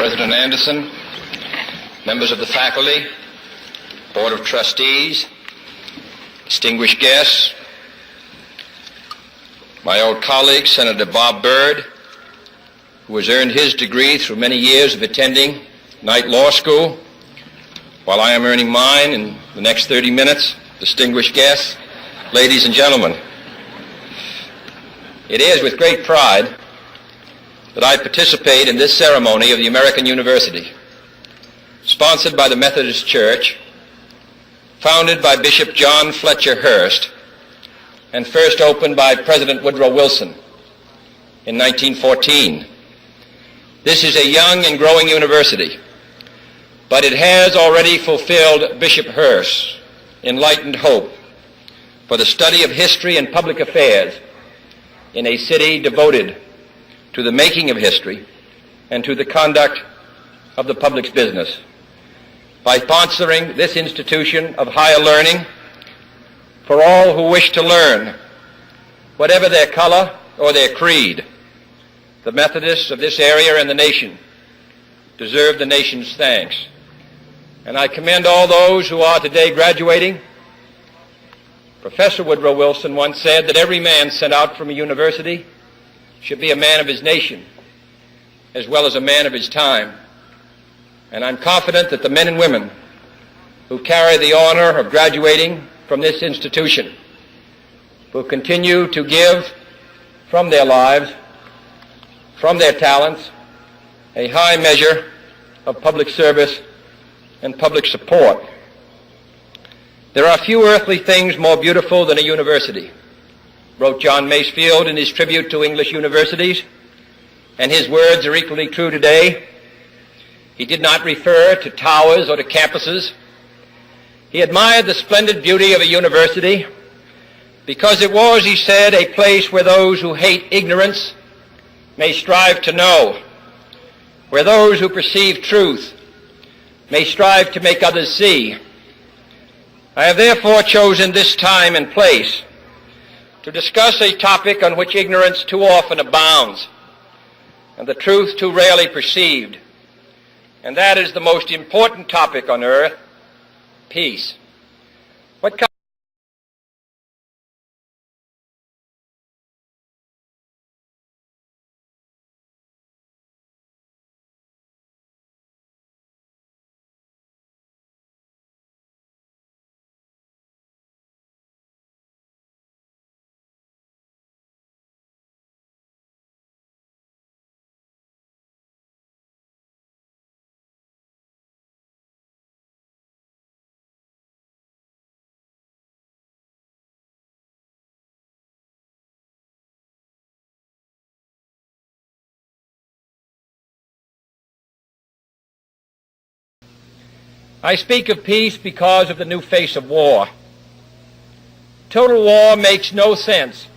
President Anderson, members of the faculty, Board of Trustees, distinguished guests, my old colleague, Senator Bob Byrd, who has earned his degree through many years of attending Knight Law School, while I am earning mine in the next 30 minutes, distinguished guests, ladies and gentlemen. It is with great pride that I participate in this ceremony of the American University, sponsored by the Methodist Church, founded by Bishop John Fletcher Hurst, and first opened by President Woodrow Wilson in 1914. This is a young and growing university, but it has already fulfilled Bishop Hurst's enlightened hope for the study of history and public affairs in a city devoted to the making of history and to the conduct of the public's business. By sponsoring this institution of higher learning for all who wish to learn, whatever their color or their creed, the Methodists of this area and the nation deserve the nation's thanks. And I commend all those who are today graduating. Professor Woodrow Wilson once said that every man sent out from a university should be a man of his nation as well as a man of his time. And I'm confident that the men and women who carry the honor of graduating from this institution will continue to give from their lives, from their talents, a high measure of public service and public support. There are few earthly things more beautiful than a university, wrote John Masefield in his tribute to English universities, and his words are equally true today. He did not refer to towers or to campuses. He admired the splendid beauty of a university because it was, he said, a place where those who hate ignorance may strive to know, where those who perceive truth may strive to make others see. I have therefore chosen this time and place to discuss a topic on which ignorance too often abounds and the truth too rarely perceived, and that is the most important topic on earth, peace. What kind I speak of peace because of the new face of war. Total war makes no sense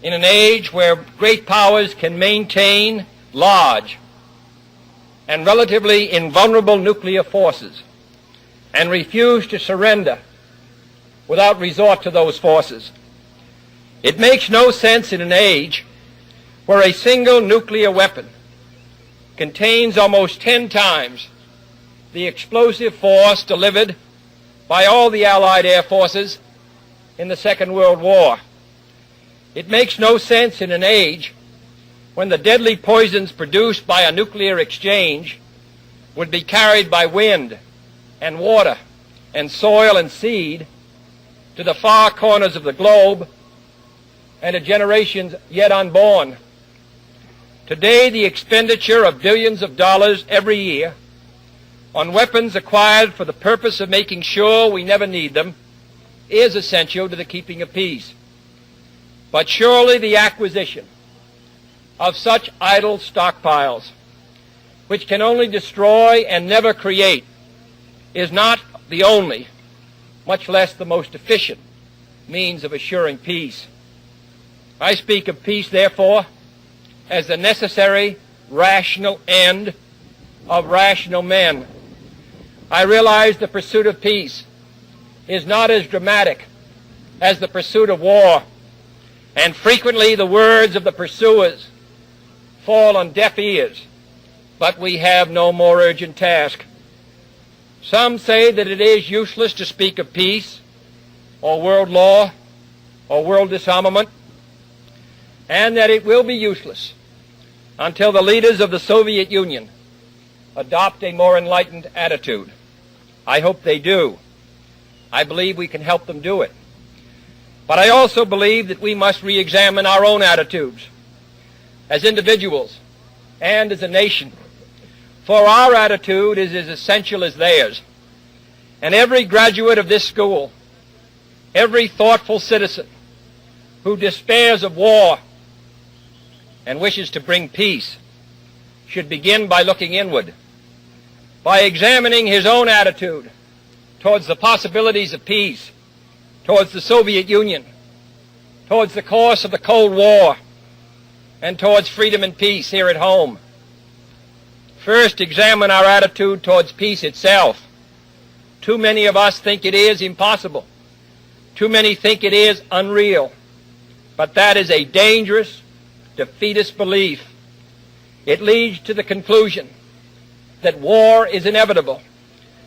in an age where great powers can maintain large and relatively invulnerable nuclear forces and refuse to surrender without resort to those forces. It makes no sense in an age where a single nuclear weapon contains almost 10 times the explosive force delivered by all the Allied air forces in the Second World War. It makes no sense in an age when the deadly poisons produced by a nuclear exchange would be carried by wind and water and soil and seed to the far corners of the globe and to generations yet unborn. Today, the expenditure of billions of dollars every year on weapons acquired for the purpose of making sure we never need them is essential to the keeping of peace. But surely the acquisition of such idle stockpiles, which can only destroy and never create, is not the only, much less the most efficient, means of assuring peace. I speak of peace, therefore, as the necessary, rational end of rational men. I realize the pursuit of peace is not as dramatic as the pursuit of war, and frequently the words of the pursuers fall on deaf ears but we have no more urgent task. Some say that it is useless to speak of peace or world law or world disarmament, and that it will be useless until the leaders of the Soviet Union adopt a more enlightened attitude. I hope they do. I believe we can help them do it. But I also believe that we must re-examine our own attitudes as individuals and as a nation, for our attitude is as essential as theirs. And every graduate of this school, every thoughtful citizen who despairs of war and wishes to bring peace should begin by looking inward, by examining his own attitude towards the possibilities of peace, towards the Soviet Union, towards the course of the Cold War, and towards freedom and peace here at home. First, examine our attitude towards peace itself. Too many of us think it is impossible. Too many think it is unreal. But that is a dangerous, defeatist belief. It leads to the conclusion that war is inevitable,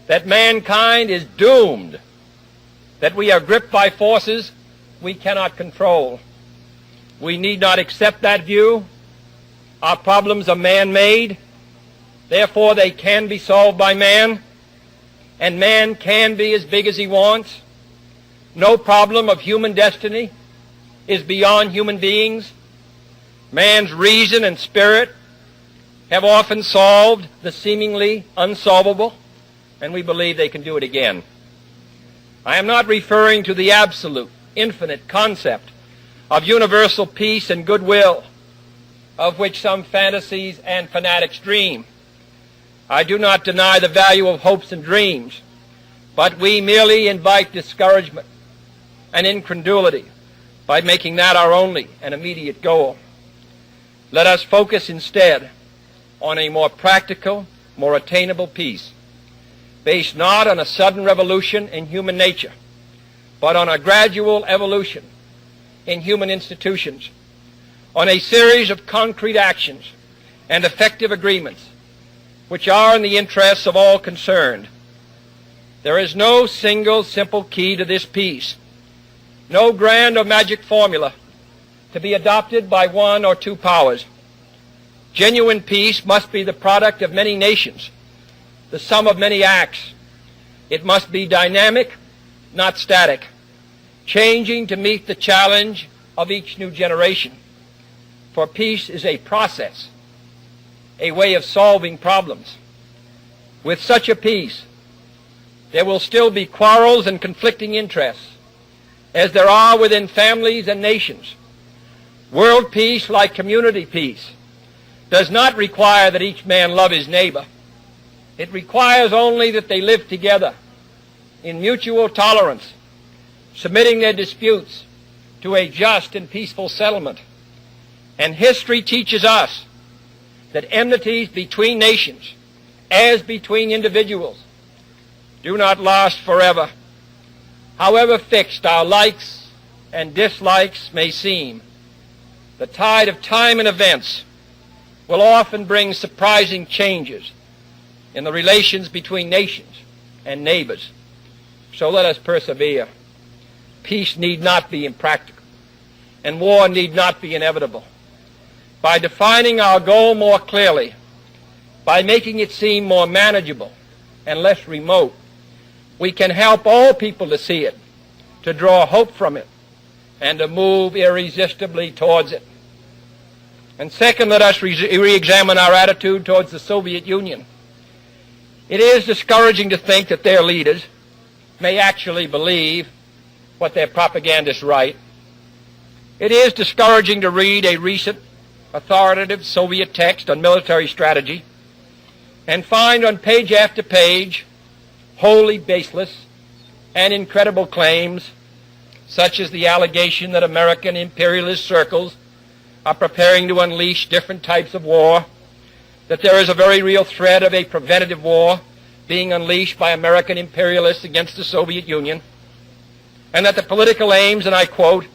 that mankind is doomed, that we are gripped by forces we cannot control. We need not accept that view. Our problems are man-made. Therefore, they can be solved by man, and man can be as big as he wants. No problem of human destiny is beyond human beings. Man's reason and spirit have often solved the seemingly unsolvable, and we believe they can do it again. I am not referring to the absolute, infinite concept of universal peace and goodwill, of which some fantasies and fanatics dream. I do not deny the value of hopes and dreams, but we merely invite discouragement and incredulity by making that our only and immediate goal. Let us focus instead on a more practical, more attainable peace, based not on a sudden revolution in human nature, but on a gradual evolution in human institutions, on a series of concrete actions and effective agreements which are in the interests of all concerned. There is no single simple key to this peace, no grand or magic formula to be adopted by one or two powers. Genuine peace must be the product of many nations, the sum of many acts. It must be dynamic, not static, changing to meet the challenge of each new generation. For peace is a process, a way of solving problems. With such a peace, there will still be quarrels and conflicting interests, as there are within families and nations. World peace, like community peace, does not require that each man love his neighbor. It requires only that they live together in mutual tolerance, submitting their disputes to a just and peaceful settlement. And history teaches us that enmities between nations, as between individuals, do not last forever. However fixed our likes and dislikes may seem, the tide of time and events will often bring surprising changes in the relations between nations and neighbors. So let us persevere. Peace need not be impractical, and war need not be inevitable. By defining our goal more clearly, by making it seem more manageable and less remote, we can help all people to see it, to draw hope from it, and to move irresistibly towards it. And second, let us re-examine our attitude towards the Soviet Union. It is discouraging to think that their leaders may actually believe what their propagandists write. It is discouraging to read a recent authoritative Soviet text on military strategy and find on page after page wholly baseless and incredible claims, such as the allegation that American imperialist circles are preparing to unleash different types of war, that there is a very real threat of a preventative war being unleashed by American imperialists against the Soviet Union, and that the political aims, and I quote,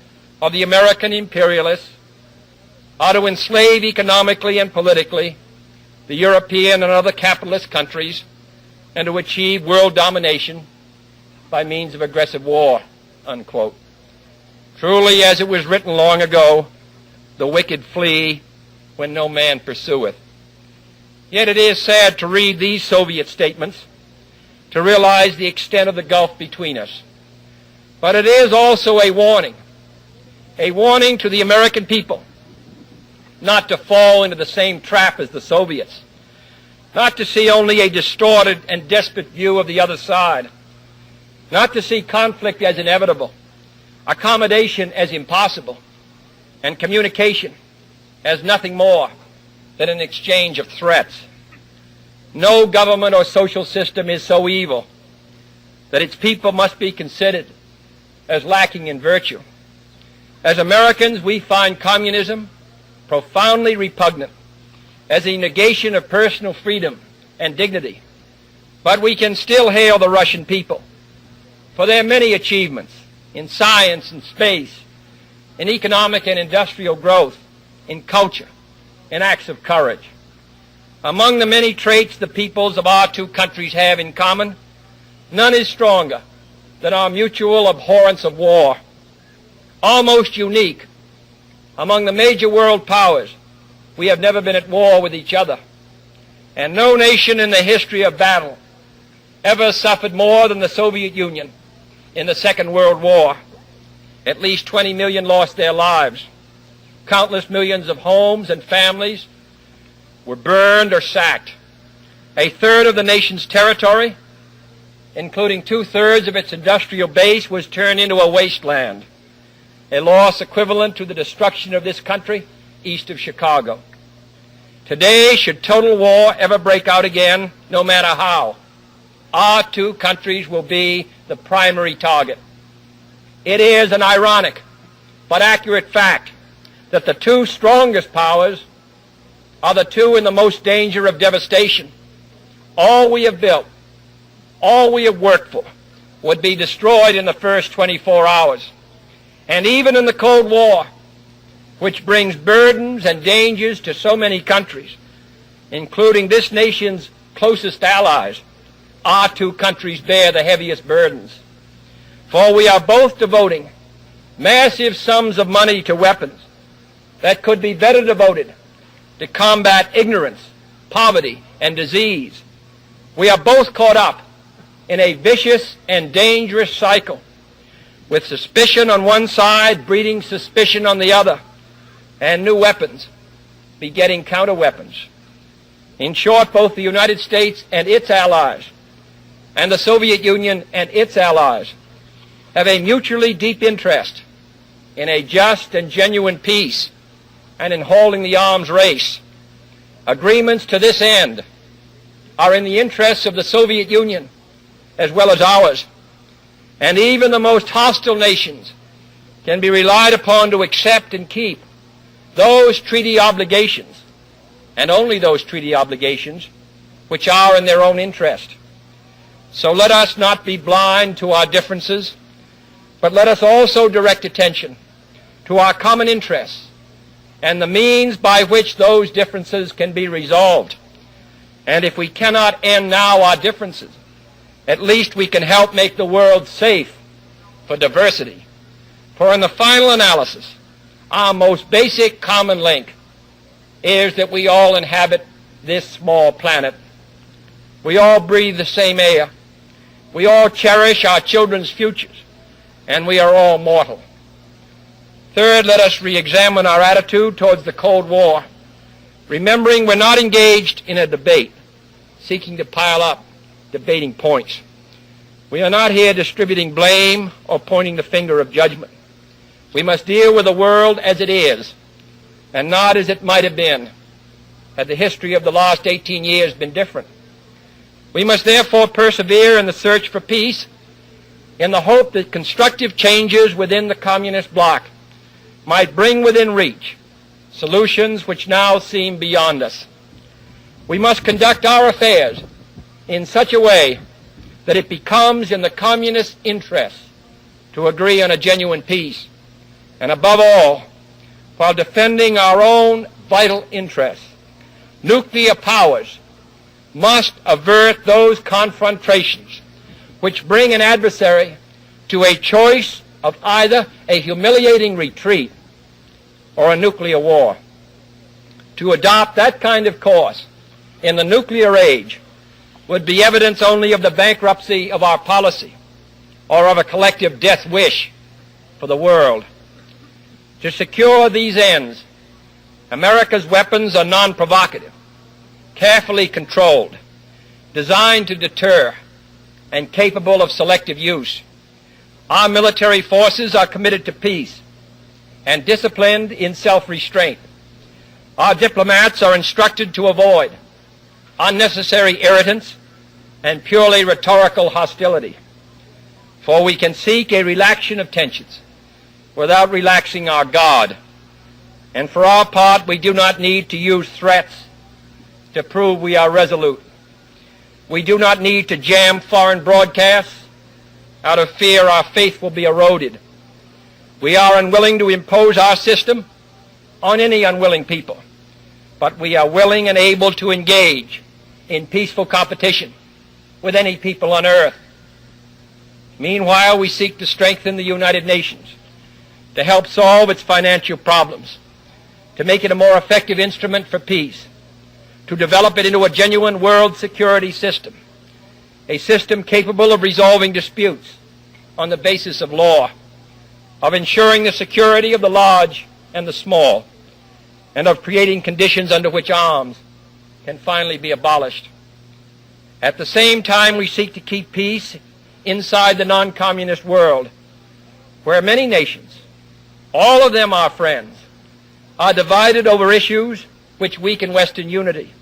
of the American imperialists are to enslave economically and politically the European and other capitalist countries, and to achieve world domination by means of aggressive war, unquote. Truly, as it was written long ago, the wicked flee when no man pursueth. Yet it is sad to read these Soviet statements, to realize the extent of the gulf between us. But it is also a warning to the American people not to fall into the same trap as the Soviets, not to see only a distorted and desperate view of the other side, not to see conflict as inevitable, accommodation as impossible, and communication as nothing more than an exchange of threats. No government or social system is so evil that its people must be considered as lacking in virtue. As Americans, we find communism profoundly repugnant as a negation of personal freedom and dignity. But we can still hail the Russian people for their many achievements in science and space, in economic and industrial growth, in culture, in acts of courage. Among the many traits the peoples of our two countries have in common, none is stronger than our mutual abhorrence of war. Almost unique among the major world powers, we have never been at war with each other. And no nation in the history of battle ever suffered more than the Soviet Union in the Second World War. At least 20 million lost their lives. Countless millions of homes and families were burned or sacked. A third of the nation's territory, including 2/3 of its industrial base, was turned into a wasteland, a loss equivalent to the destruction of this country east of Chicago. Today, should total war ever break out again, no matter how, our two countries will be the primary target. It is an ironic but accurate fact that the two strongest powers are the two in the most danger of devastation. All we have built, all we have worked for, would be destroyed in the first 24 hours. And even in the Cold War, which brings burdens and dangers to so many countries, including this nation's closest allies, our two countries bear the heaviest burdens. For we are both devoting massive sums of money to weapons that could be better devoted to combat ignorance, poverty, and disease. We are both caught up in a vicious and dangerous cycle, with suspicion on one side breeding suspicion on the other, and new weapons begetting counterweapons. In short, both the United States and its allies, and the Soviet Union and its allies, have a mutually deep interest in a just and genuine peace and in holding the arms race. Agreements to this end are in the interests of the Soviet Union as well as ours, and even the most hostile nations can be relied upon to accept and keep those treaty obligations, and only those treaty obligations, which are in their own interest. So let us not be blind to our differences, but let us also direct attention to our common interests and the means by which those differences can be resolved. And if we cannot end now our differences, at least we can help make the world safe for diversity. For in the final analysis, our most basic common link is that we all inhabit this small planet. We all breathe the same air. We all cherish our children's futures, and we are all mortal. Third, let us re-examine our attitude towards the Cold War, remembering we're not engaged in a debate, seeking to pile up debating points. We are not here distributing blame or pointing the finger of judgment. We must deal with the world as it is, and not as it might have been had the history of the last 18 years been different. We must therefore persevere in the search for peace, in the hope that constructive changes within the communist bloc might bring within reach solutions which now seem beyond us. We must conduct our affairs in such a way that it becomes in the communist interest to agree on a genuine peace, and above all, while defending our own vital interests, nuclear powers must avert those confrontations which bring an adversary to a choice of either a humiliating retreat or a nuclear war. To adopt that kind of course in the nuclear age would be evidence only of the bankruptcy of our policy or of a collective death wish for the world. To secure these ends, America's weapons are non-provocative, carefully controlled, designed to deter, and capable of selective use. Our military forces are committed to peace and disciplined in self-restraint. Our diplomats are instructed to avoid unnecessary irritants and purely rhetorical hostility, for we can seek a relaxation of tensions without relaxing our guard. And for our part, we do not need to use threats to prove we are resolute. We do not need to jam foreign broadcasts out of fear our faith will be eroded. We are unwilling to impose our system on any unwilling people, but we are willing and able to engage in peaceful competition with any people on earth. Meanwhile, we seek to strengthen the United Nations, to help solve its financial problems, to make it a more effective instrument for peace, to develop it into a genuine world security system, a system capable of resolving disputes on the basis of law, of ensuring the security of the large and the small, and of creating conditions under which arms can finally be abolished. At the same time, we seek to keep peace inside the non-communist world, where many nations, all of them our friends, are divided over issues which weaken Western unity,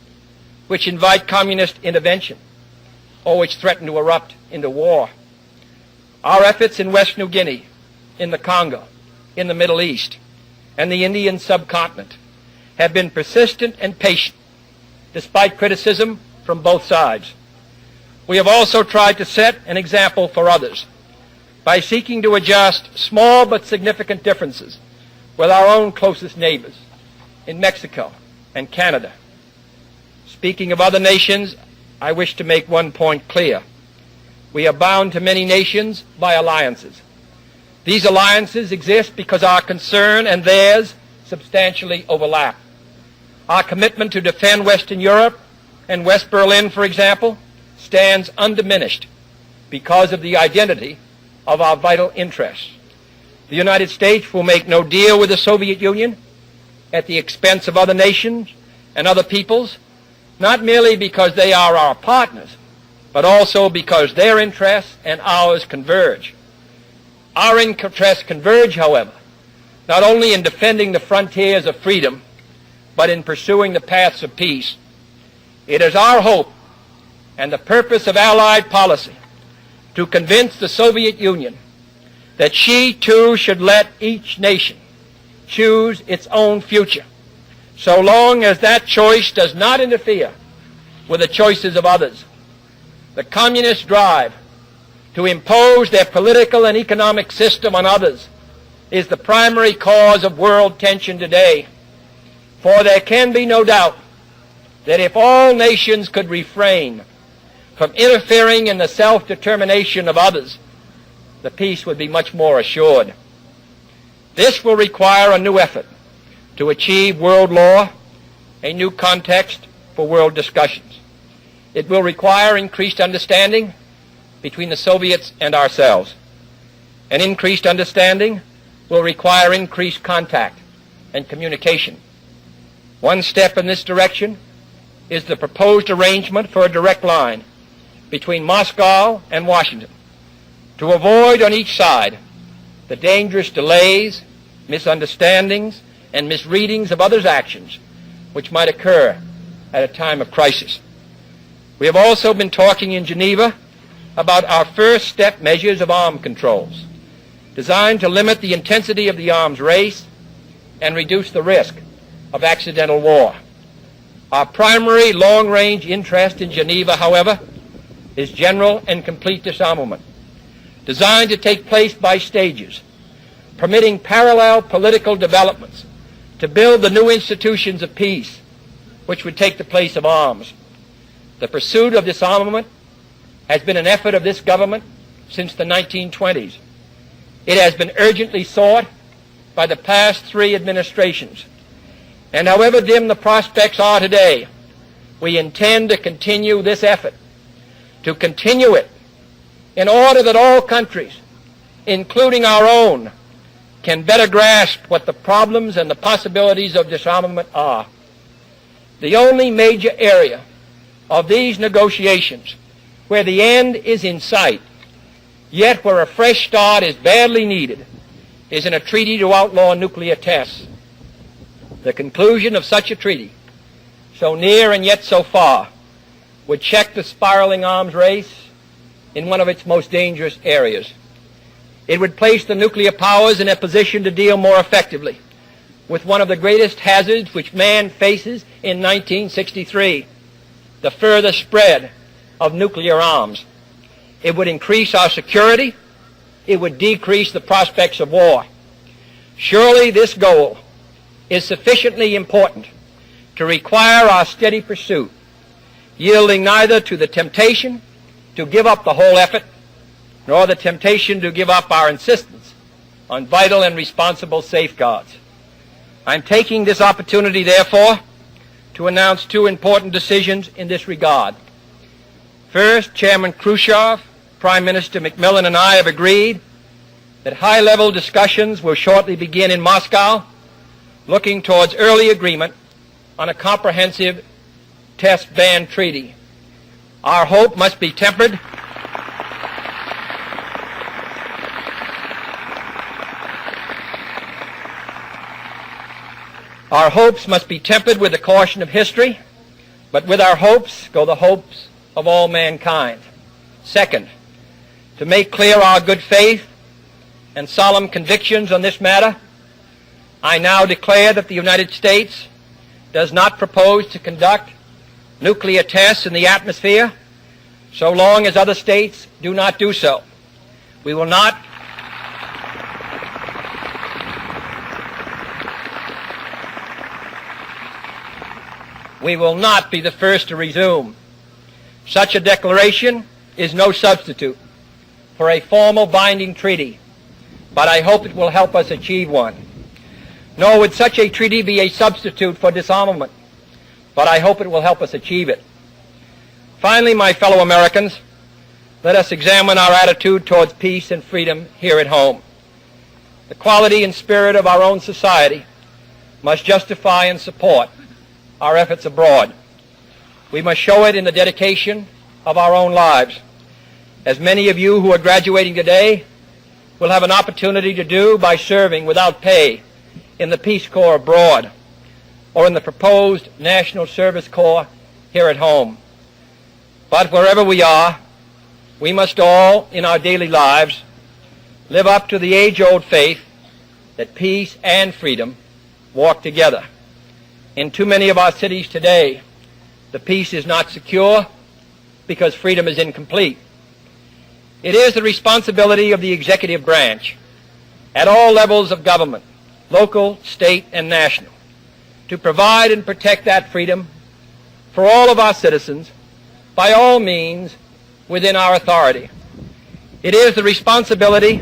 which invite communist intervention, or which threaten to erupt into war. Our efforts in West New Guinea, in the Congo, in the Middle East, and the Indian subcontinent have been persistent and patient, despite criticism from both sides. We have also tried to set an example for others by seeking to adjust small but significant differences with our own closest neighbors in Mexico and Canada. Speaking of other nations, I wish to make one point clear. We are bound to many nations by alliances. These alliances exist because our concern and theirs substantially overlap. Our commitment to defend Western Europe and West Berlin, for example, stands undiminished because of the identity of our vital interests. The United States will make no deal with the Soviet Union at the expense of other nations and other peoples, not merely because they are our partners, but also because their interests and ours converge. Our interests converge, however, not only in defending the frontiers of freedom, but in pursuing the paths of peace. It is our hope and the purpose of Allied policy to convince the Soviet Union that she too should let each nation choose its own future, so long as that choice does not interfere with the choices of others. The communist drive to impose their political and economic system on others is the primary cause of world tension today. For there can be no doubt that if all nations could refrain from interfering in the self-determination of others, the peace would be much more assured. This will require a new effort to achieve world law, a new context for world discussions. It will require increased understanding between the Soviets and ourselves. An increased understanding will require increased contact and communication. One step in this direction is the proposed arrangement for a direct line between Moscow and Washington to avoid on each side the dangerous delays, misunderstandings, and misreadings of others' actions which might occur at a time of crisis. We have also been talking in Geneva about our first step measures of arms controls, designed to limit the intensity of the arms race and reduce the risk of accidental war. Our primary long-range interest in Geneva, however, is general and complete disarmament, designed to take place by stages, permitting parallel political developments to build the new institutions of peace which would take the place of arms. The pursuit of disarmament has been an effort of this government since the 1920s. It has been urgently sought by the past 3 administrations. And however dim the prospects are today, we intend to continue this effort, to continue it in order that all countries, including our own, can better grasp what the problems and the possibilities of disarmament are. The only major area of these negotiations where the end is in sight, yet where a fresh start is badly needed, is in a treaty to outlaw nuclear tests. The conclusion of such a treaty, so near and yet so far, would check the spiraling arms race in one of its most dangerous areas. It would place the nuclear powers in a position to deal more effectively with one of the greatest hazards which man faces in 1963, the further spread of nuclear arms. It would increase our security. It would decrease the prospects of war. Surely this goal is sufficiently important to require our steady pursuit, yielding neither to the temptation to give up the whole effort, nor the temptation to give up our insistence on vital and responsible safeguards. I'm taking this opportunity, therefore, to announce 2 important decisions in this regard. First, Chairman Khrushchev, Prime Minister Macmillan, and I have agreed that high-level discussions will shortly begin in Moscow, looking towards early agreement on a comprehensive test ban treaty. Our hope must be tempered Our hopes must be tempered with the caution of history, but with our hopes go the hopes of all mankind. Second, to make clear our good faith and solemn convictions on this matter, I now declare that the United States does not propose to conduct nuclear tests in the atmosphere so long as other states do not do so. We will not be the first to resume. Such a declaration is no substitute for a formal binding treaty, but I hope it will help us achieve one. Nor would such a treaty be a substitute for disarmament, but I hope it will help us achieve it. Finally, my fellow Americans, let us examine our attitude towards peace and freedom here at home. The quality and spirit of our own society must justify and support our efforts abroad. We must show it in the dedication of our own lives, as many of you who are graduating today will have an opportunity to do by serving without pay in the Peace Corps abroad or in the proposed National Service Corps here at home. But wherever we are, we must all, in our daily lives, live up to the age-old faith that peace and freedom walk together. In too many of our cities today, the peace is not secure because freedom is incomplete. It is the responsibility of the executive branch at all levels of government, local, state, and national, to provide and protect that freedom for all of our citizens by all means within our authority. It is the responsibility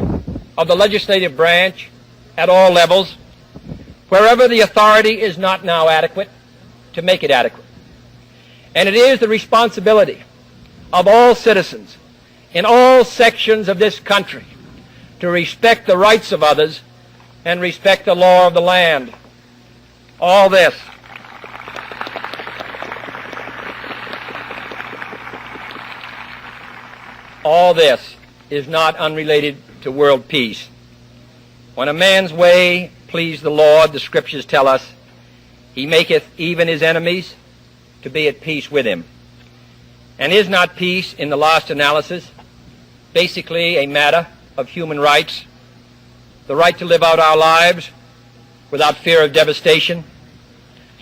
of the legislative branch at all levels, wherever the authority is not now adequate, to make it adequate. And it is the responsibility of all citizens in all sections of this country to respect the rights of others and respect the law of the land. All this is not unrelated to world peace. When a man's way please the Lord, the Scriptures tell us, he maketh even his enemies to be at peace with him. And is not peace, in the last analysis, basically a matter of human rights? The right to live out our lives without fear of devastation,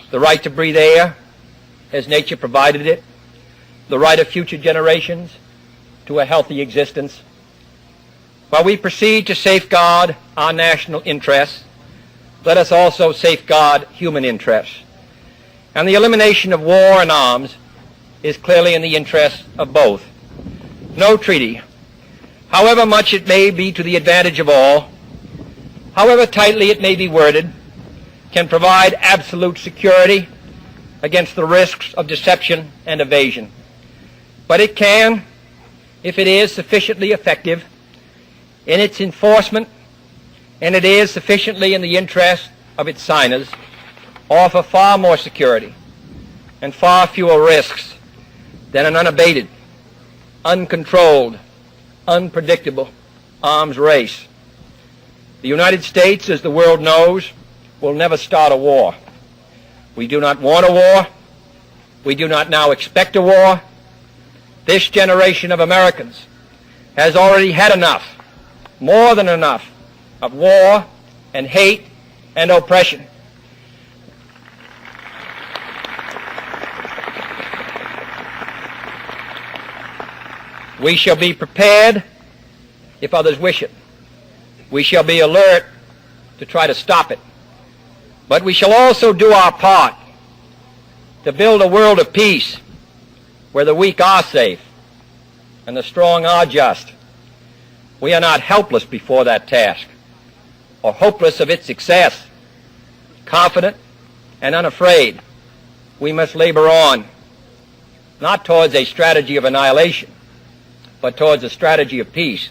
the right to breathe air as nature provided it, the right of future generations to a healthy existence. While we proceed to safeguard our national interests, let us also safeguard human interests. And the elimination of war and arms is clearly in the interest of both. No treaty, however much it may be to the advantage of all, however tightly it may be worded, can provide absolute security against the risks of deception and evasion. But it can, if it is sufficiently effective in its enforcement, and it is sufficiently in the interest of its signers, offer far more security and far fewer risks than an unabated, uncontrolled, unpredictable arms race. The United States, as the world knows, will never start a war. We do not want a war. We do not now expect a war. This generation of Americans has already had enough, more than enough, of war and hate and oppression. We shall be prepared if others wish it. We shall be alert to try to stop it. But we shall also do our part to build a world of peace where the weak are safe and the strong are just. We are not helpless before that task or hopeless of its success. Confident and unafraid, we must labor on, not towards a strategy of annihilation, but towards a strategy of peace.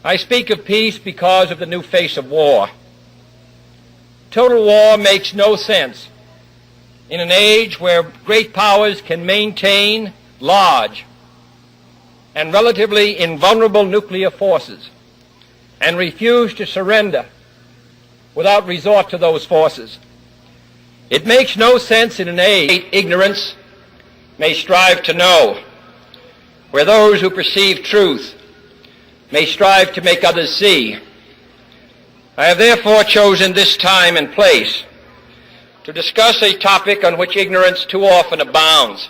I speak of peace because of the new face of war. Total war makes no sense in an age where great powers can maintain large and relatively invulnerable nuclear forces and refuse to surrender without resort to those forces. It makes no sense in an age ignorance may strive to know, where those who perceive truth may strive to make others see. I have therefore chosen this time and place to discuss a topic on which ignorance too often abounds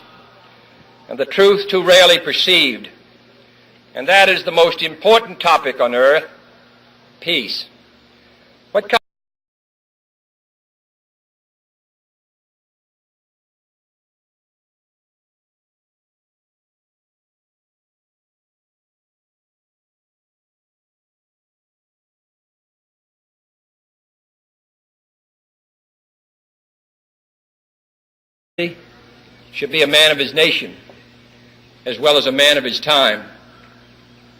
and the truth too rarely perceived, and that is the most important topic on earth, peace. What should be a man of his nation as well as a man of his time.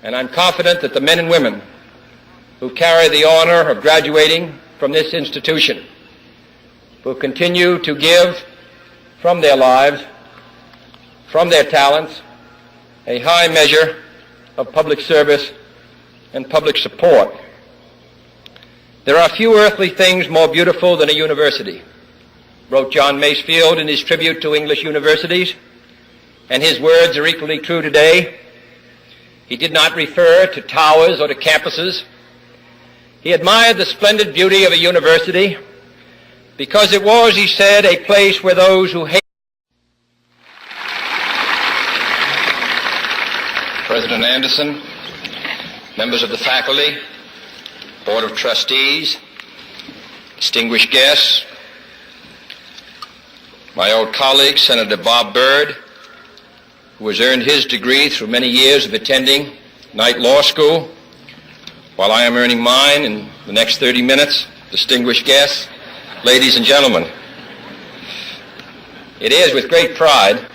And I'm confident that the men and women who carry the honor of graduating from this institution will continue to give from their lives, from their talents, a high measure of public service and public support. There are few earthly things more beautiful than a university, wrote John Masefield in his tribute to English universities, and his words are equally true today. He did not refer to towers or to campuses. He admired the splendid beauty of a university because it was, he said, a place where those who hate. President Anderson, members of the faculty, Board of Trustees, distinguished guests, my old colleague, Senator Bob Byrd, who has earned his degree through many years of attending Knight Law School, while I am earning mine in the next 30 minutes, distinguished guests, ladies and gentlemen. It is with great pride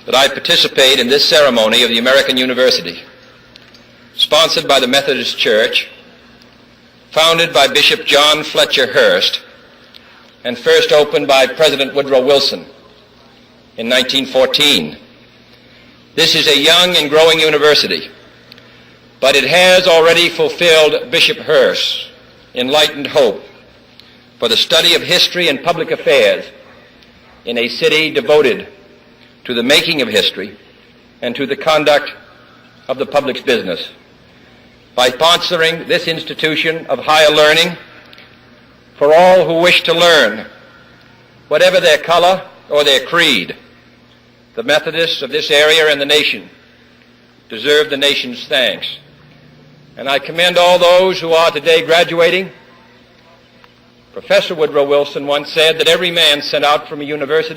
that I participate in this ceremony of the American University, sponsored by the Methodist Church, founded by Bishop John Fletcher Hurst, and first opened by President Woodrow Wilson in 1914. This is a young and growing university, but it has already fulfilled Bishop Hurst's enlightened hope for the study of history and public affairs in a city devoted to the making of history and to the conduct of the public's business. By sponsoring this institution of higher learning for all who wish to learn, whatever their color or their creed, the Methodists of this area and the nation deserve the nation's thanks. And I commend all those who are today graduating. Professor Woodrow Wilson once said that every man sent out from a university